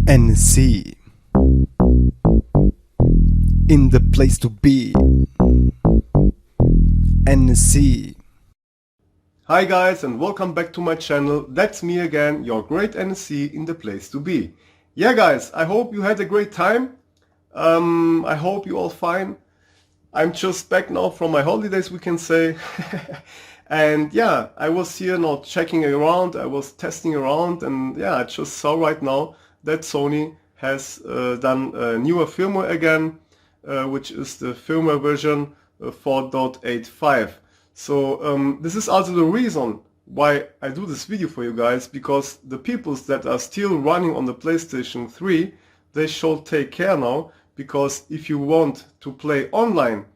NSC in the place to be. NSC. Hi guys, and welcome back to my channel. That's me again, your great NSC in the place to be. Yeah guys, I hope you had a great time. I hope you all fine. I'm just back now from my holidays, we can say. And yeah, I was here now checking around, I was testing around, and yeah, I just saw right now that Sony has done a newer firmware again, which is the firmware version 4.85. So this is also the reason why I do this video for you guys, because the peoples that are still running on the PlayStation 3, they should take care now, because if you want to play online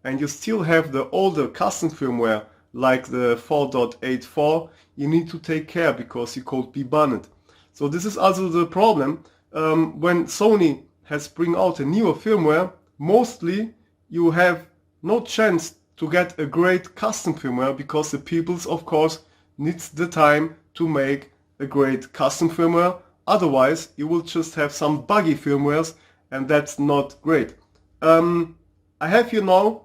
and you still have the older custom firmware like the 4.84, you need to take care because you could be banned. So this is also the problem. When Sony has bring out a newer firmware, mostly you have no chance to get a great custom firmware, because the peoples of course needs the time to make a great custom firmware. Otherwise you will just have some buggy firmwares, and that's not great. I have here now,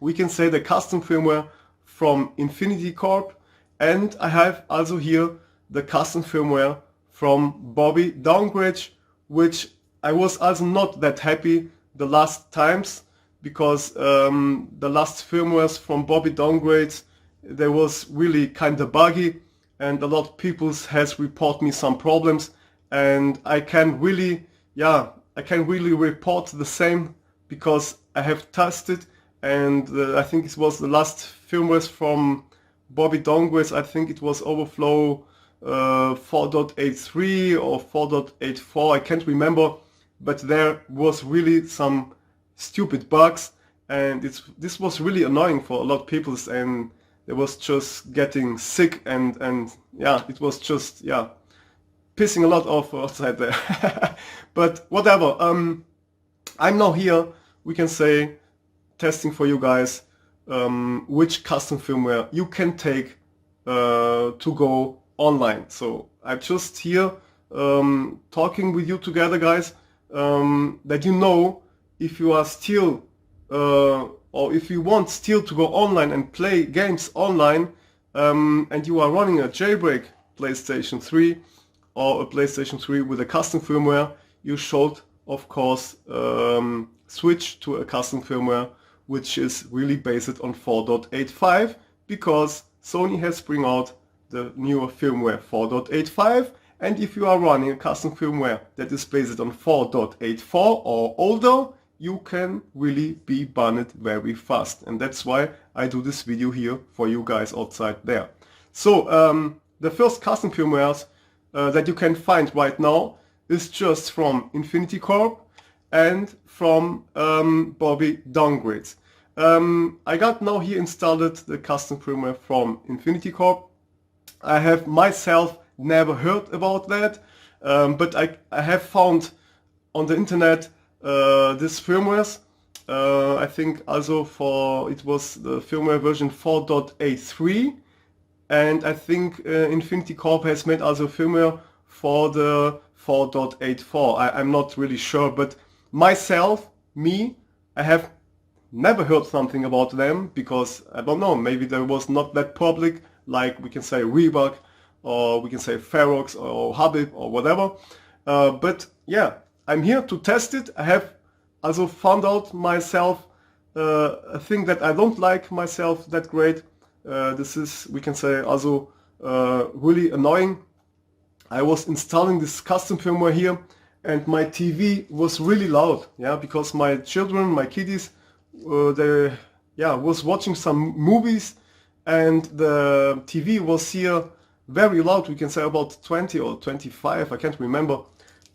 we can say, the custom firmware from Infinity-Corp, and I have also here the custom firmware from Bobby Downgrades, which I was also not that happy the last times, because the last firmwares from Bobby Downgrades, they was really kind of buggy, and a lot of people has reported me some problems, and I can really report the same, because I have tested, and I think it was the last firmwares from Bobby Downgrades. I think it was Overflow 4.83 or 4.84, I can't remember, but there was really some stupid bugs, and this was really annoying for a lot of people, and they was just getting sick, and yeah, it was just pissing a lot off outside there. But whatever, I'm now here, we can say, testing for you guys which custom firmware you can take to go online. So I'm just here talking with you together, guys, that you know, if you are still or if you want still to go online and play games online, and you are running a jailbreak PlayStation 3 or a PlayStation 3 with a custom firmware, you should of course switch to a custom firmware which is really based on 4.85, because Sony has bring out the newer firmware 4.85, and if you are running a custom firmware that is based on 4.84 or older, you can really be banned very fast, and that's why I do this video here for you guys outside there. So the first custom firmwares that you can find right now is just from Infinity-Corp and from Bobby Downgrades. I got now here installed the custom firmware from Infinity-Corp. I have myself never heard about that, but I have found on the internet these firmwares. I think also it was the firmware version 4.83, and I think Infinity-Corp has made also firmware for the 4.84. I'm not really sure, but myself, I have never heard something about them, because I don't know, maybe there was not that public, like we can say Reebok, or we can say Ferox or Habib or whatever. But yeah, I'm here to test it. I have also found out myself a thing that I don't like myself that great. This is, we can say, also really annoying. I was installing this custom firmware here, and my TV was really loud, because my children, my kiddies, they was watching some movies, and the TV was here very loud, we can say about 20 or 25, I can't remember.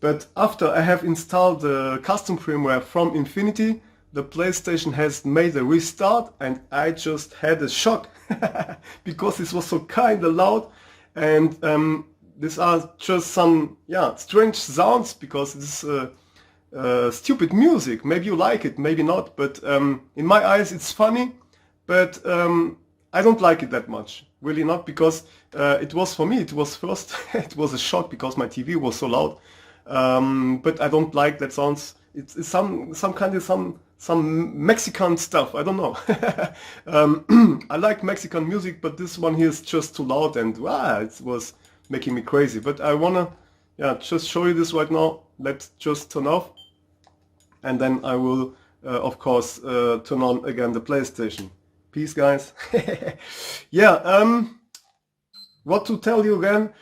But after I have installed the custom firmware from Infinity, the PlayStation has made a restart, and I just had a shock because it was so kinda loud, and these are just some strange sounds, because it's stupid music. Maybe you like it, maybe not, but in my eyes it's funny, but I don't like it that much, really not, because it was, for me, it was first it was a shock, because my TV was so loud. but I don't like that sounds. It's some kind of some Mexican stuff. I don't know. I like Mexican music, but this one here is just too loud and it was making me crazy. But I wanna just show you this right now. Let's just turn off, and then I will of course turn on again the PlayStation. Peace, guys. What to tell you again?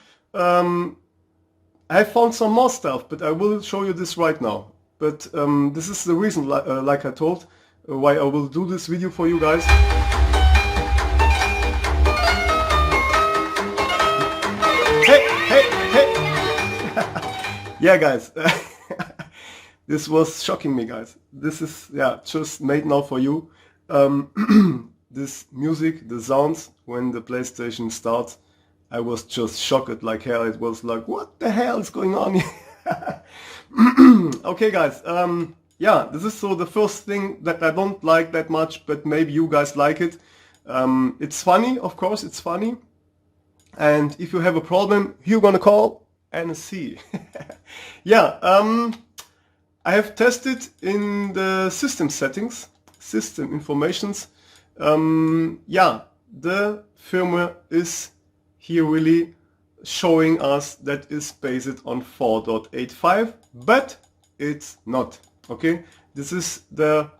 I found some more stuff, but I will show you this right now. But this is the reason, like I told, why I will do this video for you guys. Hey! Yeah, guys. This was shocking me, guys. This is, just made now for you. This music, the sounds, when the PlayStation starts, I was just shocked like hell. It was like, what the hell is going on here? Okay, guys, this is so the first thing that I don't like that much, but maybe you guys like it. It's funny, of course, it's funny. And if you have a problem, you're gonna call NSC. I have tested in the system settings, system informations. The firmware is here really showing us that is based on 4.85, but it's not. Okay, this is the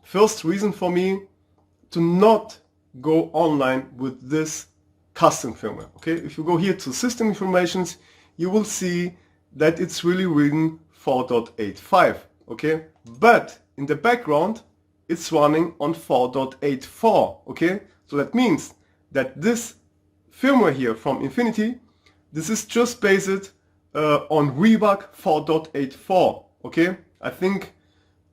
first reason for me to not go online with this custom firmware. Okay, if you go here to system informations, you will see that it's really written 4.85. okay, but in the background it's running on 4.84. okay, so that means that this firmware here from Infinity, this is just based on Reebok 4.84. okay, I think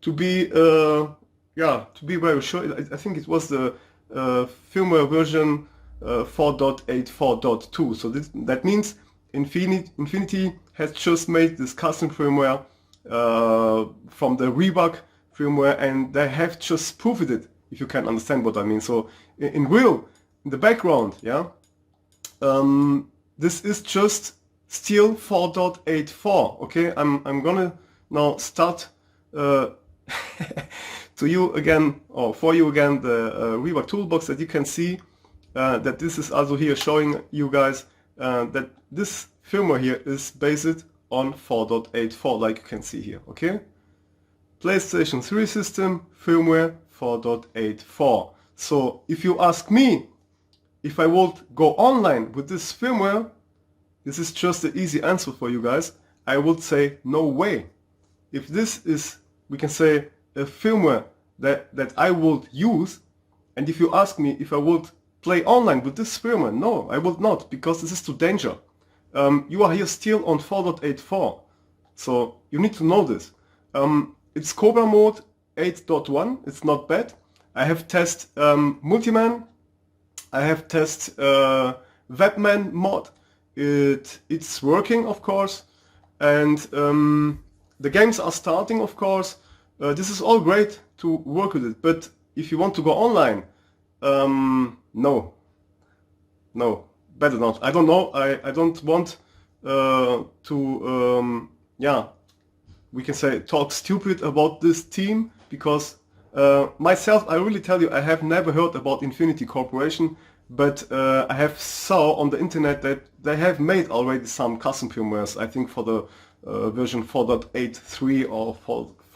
to be very sure, I think it was the firmware version 4.84.2. so that means Infinity has just made this custom firmware from the Reebok firmware, and they have just proofed it, if you can understand what I mean. So in the background, this is just still 4.84. okay, I'm gonna now start to you again, or for you again, the Reebok toolbox, that you can see that this is also here showing you guys that this firmware here is based on 4.84, like you can see here. okay, PlayStation 3 system firmware 4.84. so if you ask me if I would go online with this firmware, this is just the easy answer for you guys. I would say no way. If this is, we can say, a firmware that I would use, and if you ask me if I would play online with this firmware, no, I would not, because this is too danger. You are here still on 4.84, so you need to know this. It's Cobra mode 8.1, it's not bad. I have tested Multiman, I have tested Webman mod, it's working, of course, and the games are starting, of course. This is all great to work with it, but if you want to go online, no, better not. I don't know, I don't want to, we can say, talk stupid about this team, because myself, I really tell you, I have never heard about Infinity Corporation, but I have saw on the internet that they have made already some custom firmwares, I think for the version 4.83 or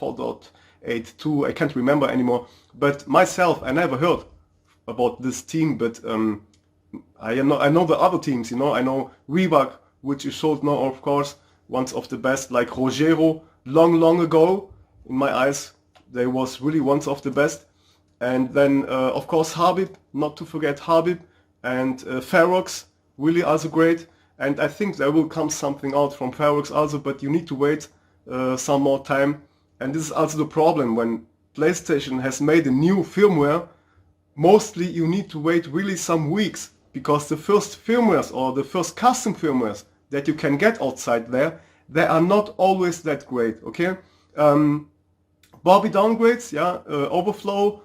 4.82, I can't remember anymore. But myself, I never heard about this team, but I know the other teams, you know. I know Reebok, which is sold now, of course, one of the best, like Rogero, long ago, in my eyes, they was really one of the best. And then, of course, Habib, not to forget Habib, and Ferox, really also great. And I think there will come something out from Ferox also, but you need to wait some more time. And this is also the problem when PlayStation has made a new firmware. Mostly you need to wait really some weeks, because the first firmwares or the first custom firmwares that you can get outside there, they are not always that great. Okay, Bobby downgrades, Overflow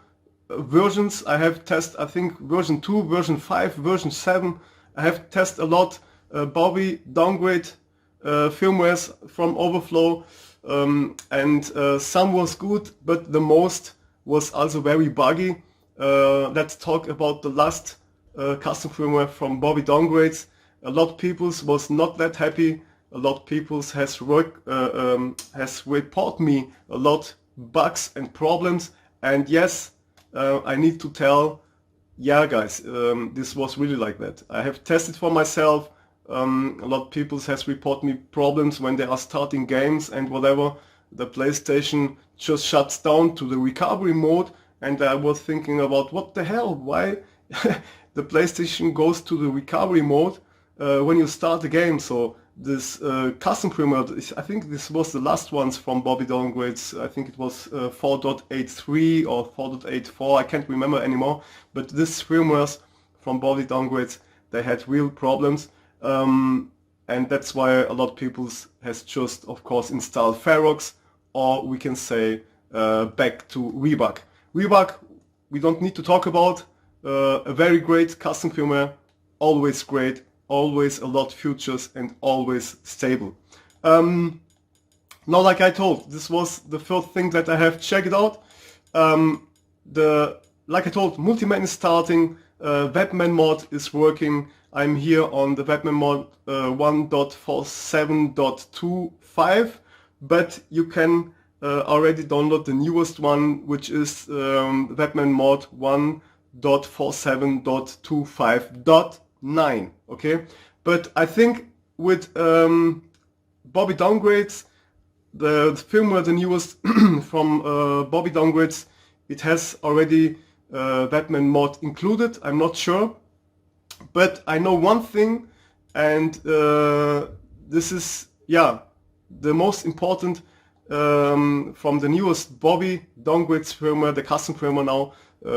versions I have tested. I think version 2, version 5, version 7. I have tested a lot. Bobby downgrade firmwares from Overflow, and some was good, but the most was also very buggy. Let's talk about the last custom firmware from Bobby Downgrades. A lot of people was not that happy. A lot of people has report me a lot bugs and problems. And yes, I need to tell, yeah guys, this was really like that. I have tested for myself. A lot of people has reported me problems when they are starting games and whatever. The PlayStation just shuts down to the recovery mode, and I was thinking about what the hell, why the PlayStation goes to the recovery mode when you start the game. So this custom firmware, I think this was the last ones from Bobby Downgrades. I think it was 4.83 or 4.84, I can't remember anymore. But this firmwares from Bobby Downgrades, they had real problems. And that's why a lot of people has just, of course, installed Ferox, or we can say back to Rebug. Rebug, we don't need to talk about. A very great custom firmware, always great, always a lot of features and always stable. Now, like I told, this was the first thing that I have checked out. Like I told, Multiman is starting, Webman mod is working. I'm here on the Webman mod 1.47.25, but you can already download the newest one, which is Webman mod 1.47.25.9. Okay, but I think with Bobby Downgrades, the firmware, the newest from Bobby Downgrades, it has already Webman mod included. I'm not sure, but I know one thing, and this is, yeah, the most important from the newest Bobby Downgrades firmware, the custom firmware now,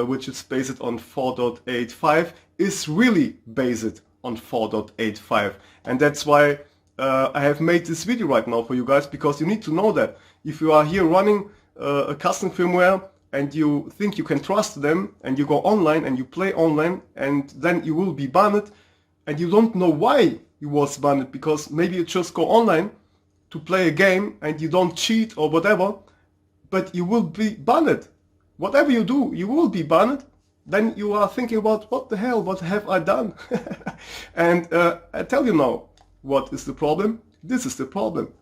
which is based on 4.85, is really based on 4.85, and that's why I have made this video right now for you guys, because you need to know that if you are here running a custom firmware and you think you can trust them, and you go online and you play online, and then you will be banned, and you don't know why you was banned, because maybe you just go online to play a game and you don't cheat or whatever, but you will be banned. Whatever you do, you will be banned. Then you are thinking about, what the hell, what have I done? And I tell you now, what is the problem? This is the problem.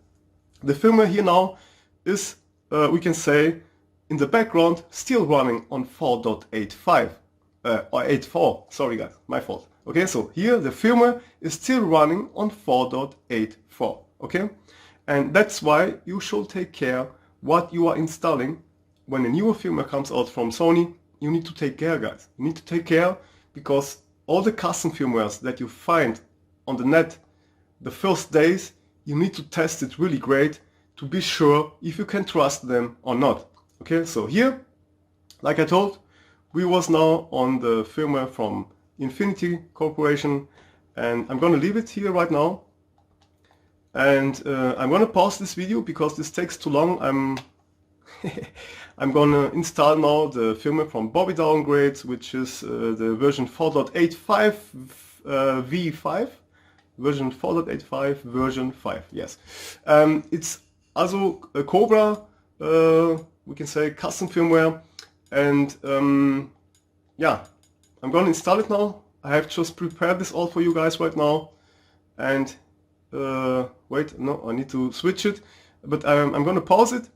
The firmware here now is, we can say, in the background, still running on 4.85, or 84, sorry guys, my fault. Okay, so here the firmware is still running on 4.84, okay? And that's why you should take care what you are installing. When a newer firmware comes out from Sony, you need to take care, guys. You need to take care, because all the custom firmwares that you find on the net the first days, you need to test it really great to be sure if you can trust them or not. Okay, so here, like I told, we was now on the firmware from Infinity-Corp, and I'm gonna leave it here right now. And I'm gonna pause this video because this takes too long. I'm gonna install now the firmware from Bobby Downgrades, which is the version 4.85 V5. Version 4.85 version 5, yes. It's also a Cobra, we can say, custom firmware, and yeah, I'm gonna install it now. I have just prepared this all for you guys right now, and wait, no, I need to switch it, but I'm gonna pause it.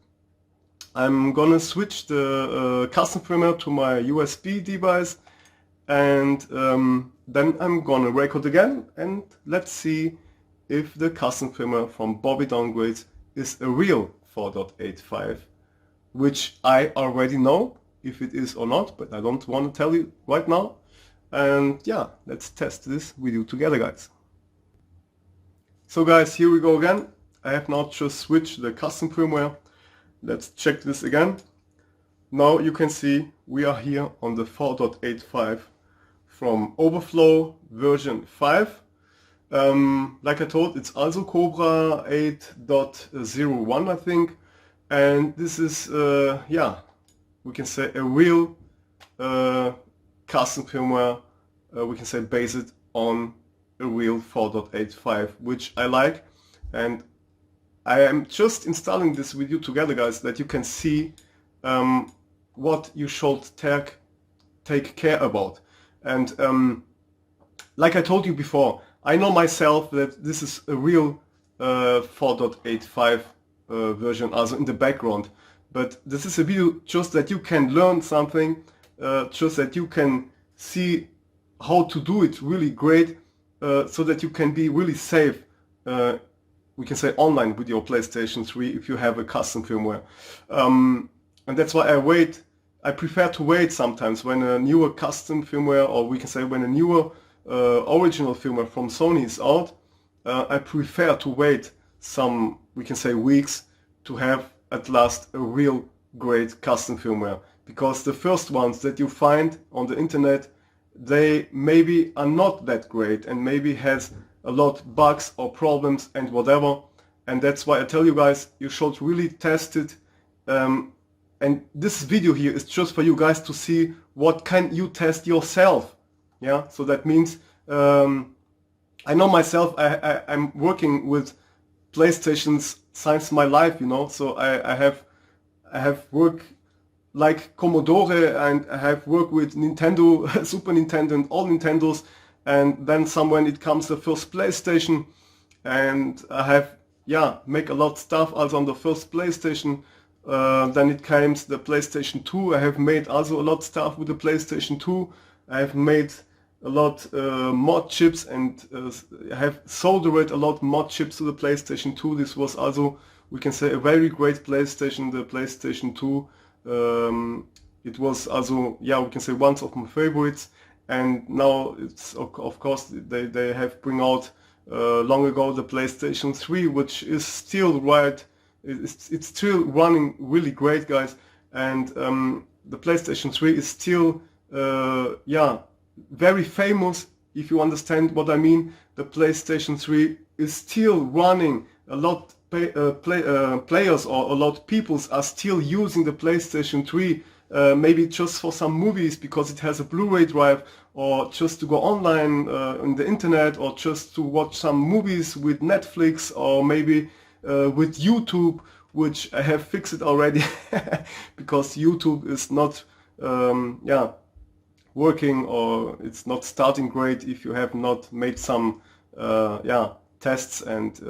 I'm gonna switch the custom firmware to my USB device, and then I'm gonna record again, and let's see if the custom firmware from Bobby Downgrades is a real 4.85, which I already know if it is or not, but I don't want to tell you right now. And yeah, let's test this video together, guys. So guys, here we go again. I have now just switched the custom firmware. Let's check this again. Now you can see we are here on the 4.85 from Overflow version 5. Like I told, it's also Cobra 8.01, I think, and this is yeah, we can say a real custom firmware, we can say based on a real 4.85, which I like. and I am just installing this with you together, guys, that you can see what you should take care about. And like I told you before, I know myself that this is a real 4.85 version, also in the background. But this is a video just that you can learn something, just that you can see how to do it really great, so that you can be really safe, we can say online with your PlayStation 3 if you have a custom firmware. And that's why I prefer to wait sometimes when a newer custom firmware, or we can say when a newer original firmware from Sony is out. I prefer to wait some, we can say, weeks to have at last a real great custom firmware, because the first ones that you find on the internet, they maybe are not that great and maybe has a lot bugs or problems and whatever. And that's why I tell you guys, you should really test it. And this video here is just for you guys to see what can you test yourself. Yeah, so that means I know myself, I'm working with PlayStations since my life, you know, so I have work like Commodore, and I have worked with Nintendo, Super Nintendo and all Nintendos, and then when it comes the first PlayStation, and I have, yeah, make a lot of stuff also on the first PlayStation. Then it comes the PlayStation 2, I have made also a lot of stuff with the PlayStation 2, I have made a lot mod chips, and I have soldered a lot mod chips to the PlayStation 2. This was also, we can say, a very great PlayStation, the PlayStation 2. It was also, yeah, we can say one of my favorites. And now it's, of course, they have bring out long ago the PlayStation 3, which is still right. It's still running really great, guys. And the PlayStation 3 is still, yeah, very famous, if you understand what I mean. The PlayStation 3 is still running. A lot players or a lot of people are still using the PlayStation 3, maybe just for some movies because it has a Blu-ray drive, or just to go online on the internet, or just to watch some movies with Netflix, or maybe with YouTube, which I have fixed it already because YouTube is not, yeah, working, or it's not starting great if you have not made some yeah, tests and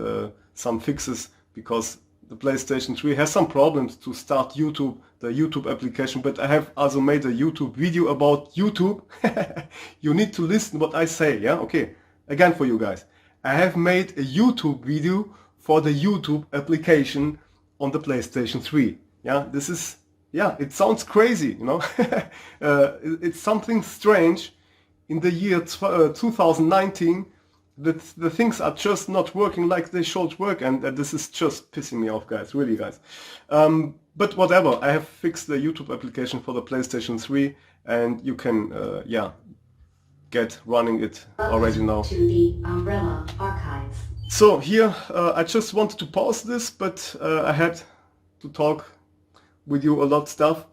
some fixes, because the PlayStation 3 has some problems to start YouTube, the YouTube application. But I have also made a YouTube video about YouTube. You need to listen what I say, yeah? Okay, again for you guys. I have made a YouTube video for the YouTube application on the PlayStation 3. Yeah, this is, yeah, it sounds crazy, you know. It's something strange. In the year 2019, the things are just not working like they should work, and this is just pissing me off, guys, really, guys. But whatever, I have fixed the YouTube application for the PlayStation 3, and you can, yeah, get running it already now. To the Umbrella Archives. So here, I just wanted to pause this, but I had to talk with you a lot of stuff.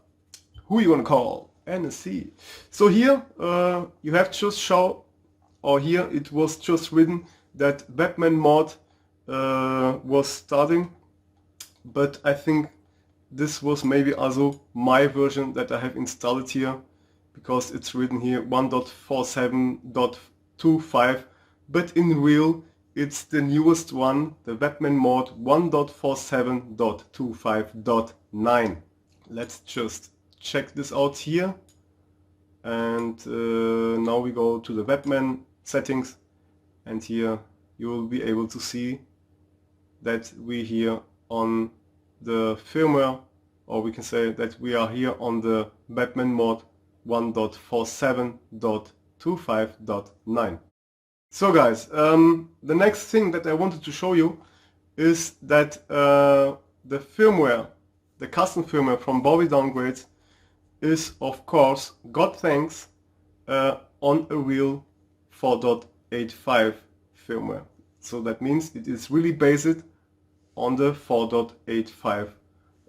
Who you gonna call? NSC. So here, you have just show, or here it was just written that Batman mod was starting, but I think this was maybe also my version that I have installed here, because it's written here 1.47.25, but in real it's the newest one, the Batman mod 1.47.25.9. Let's just check this out here, and now we go to the Batman settings, and here you will be able to see that we here on the firmware, or we can say that we are here on the Batman mod 1.47.25.9. So guys, the next thing that I wanted to show you is that the firmware, the custom firmware from Bobby Downgrades, is of course, God thanks, on a real 4.85 firmware. So that means it is really based on the 4.85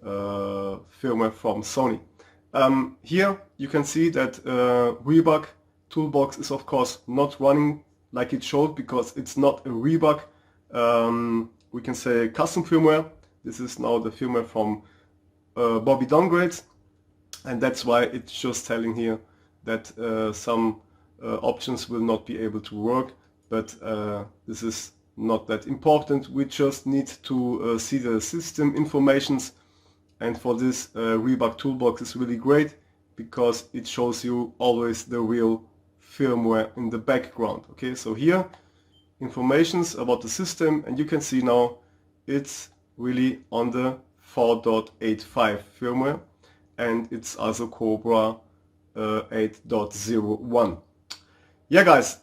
firmware from Sony. Here you can see that Reebok toolbox is of course not running like it should, because it's not a Reebok we can say custom firmware. This is now the firmware from Bobby Downgrades, and that's why it's just telling here that some options will not be able to work, but this is not that important. We just need to see the system informations, and for this Rebug toolbox is really great because it shows you always the real firmware in the background. Okay, so here informations about the system, and you can see now it's really on the 4.85 firmware, and it's also Cobra 8.01. Yeah guys,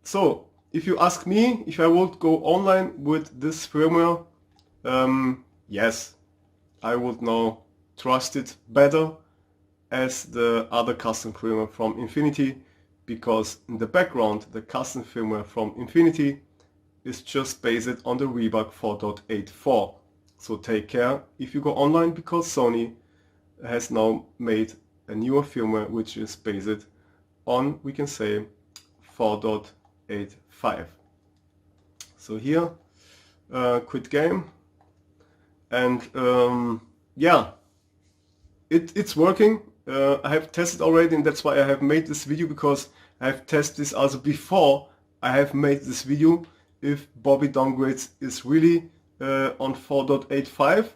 so if you ask me if I would go online with this firmware, yes, I would now trust it better as the other custom firmware from Infinity, because in the background the custom firmware from Infinity is just based on the Rebug 4.84. So take care if you go online, because Sony has now made a newer firmware which is based on, we can say, 4.85. So here, quit game, and yeah, it's working. I have tested already, and that's why I have made this video, because I have tested this also before I have made this video, if Bobby Downgrades is really on 4.85.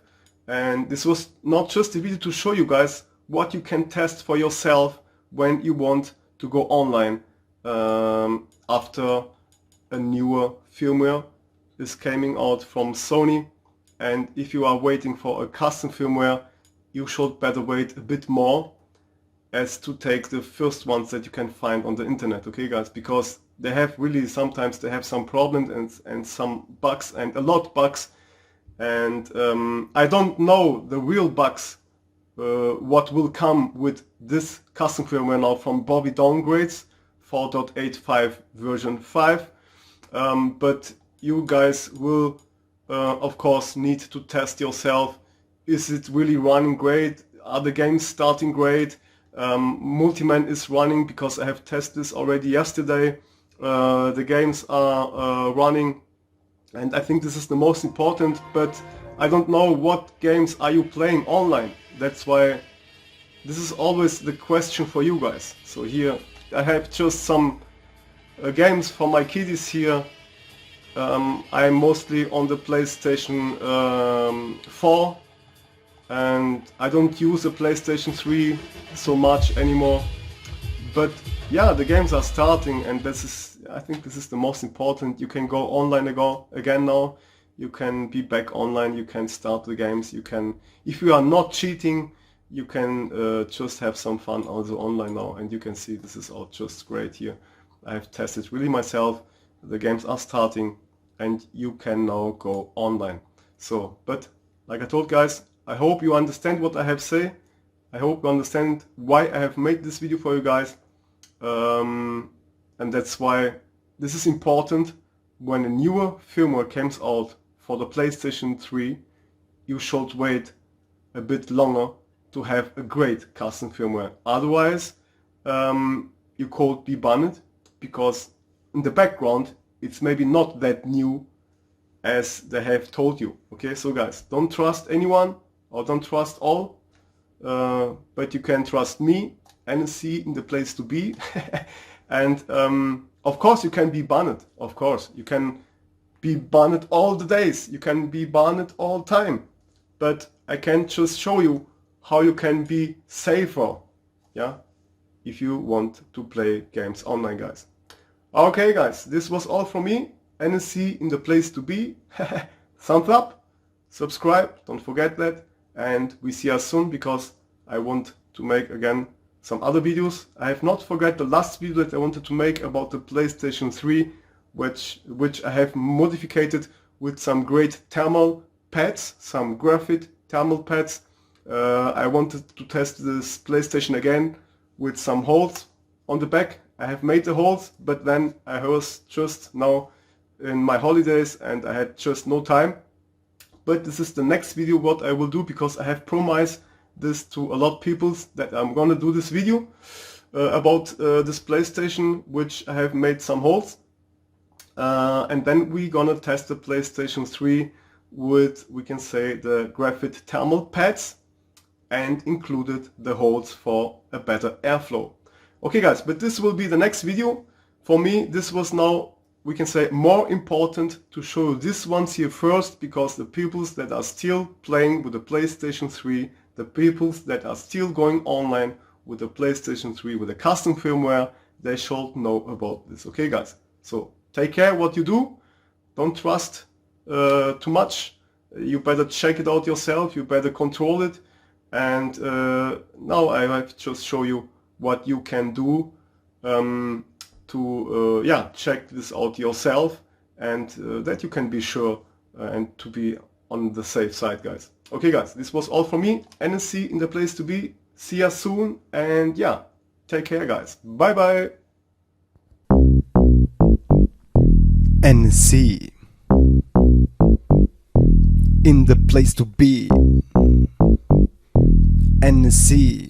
And this was not just a video to show you guys what you can test for yourself when you want to go online after a newer firmware is coming out from Sony. And if you are waiting for a custom firmware, you should better wait a bit more as to take the first ones that you can find on the internet, okay guys, because they have really, sometimes they have some problems and some bugs, and a lot bugs, and I don't know the real bugs, what will come with this custom firmware now from Bobby Downgrades 4.85 version 5, but you guys will of course need to test yourself. Is it really running great? Are the games starting great? Multiman is running, because I have tested this already yesterday. The games are running, and I think this is the most important, but I don't know what games are you playing online. That's why this is always the question for you guys. So here I have just some games for my kiddies here. I'm mostly on the PlayStation 4, and I don't use the PlayStation 3 so much anymore. But yeah, the games are starting, and this is, I think this is the most important. You can go online again now. You can be back online, you can start the games, you can, if you are not cheating, you can just have some fun also online now, and you can see this is all just great here. I have tested really myself, the games are starting, and you can now go online. So, but like I told guys, I hope you understand what I have say. I hope you understand why I have made this video for you guys. And that's why this is important. When a newer firmware comes out for the PlayStation 3, you should wait a bit longer to have a great custom firmware. Otherwise, you could be banned, because in the background it's maybe not that new as they have told you. Okay, so guys, don't trust anyone or don't trust all, but you can trust me, NSC, in the place to be. And of course you can be banned. Of course you can be banned all the days, you can be banned all time, but I can just show you how you can be safer, yeah, if you want to play games online, guys. Okay guys, this was all from me, NSC, in the place to be. Thumbs up, subscribe, don't forget that, and we see us soon, because I want to make again some other videos. I have not forgot the last video that I wanted to make about the PlayStation 3, which I have modified with some great thermal pads, some graphite thermal pads. I wanted to test this PlayStation again with some holes on the back. I have made the holes, but then I was just now in my holidays and I had just no time. But this is the next video what I will do, because I have promised this to a lot of people that I'm gonna do this video about this PlayStation, which I have made some holes. and then we're gonna test the PlayStation 3 with, we can say, the graphite thermal pads, and included the holes for a better airflow. Okay guys, but this will be the next video. For me, this was now, we can say, more important to show you this ones here first, because the peoples that are still playing with the PlayStation 3, the peoples that are still going online with the PlayStation 3 with the custom firmware, they should know about this. Okay guys, so take care what you do. Don't trust too much. You better check it out yourself. You better control it. And now I have just show you what you can do to check this out yourself, and that you can be sure and to be on the safe side, guys. Okay guys, this was all from me. NSC in the place to be. See ya soon, and yeah, take care guys. Bye bye. NSC in the place to be. NSC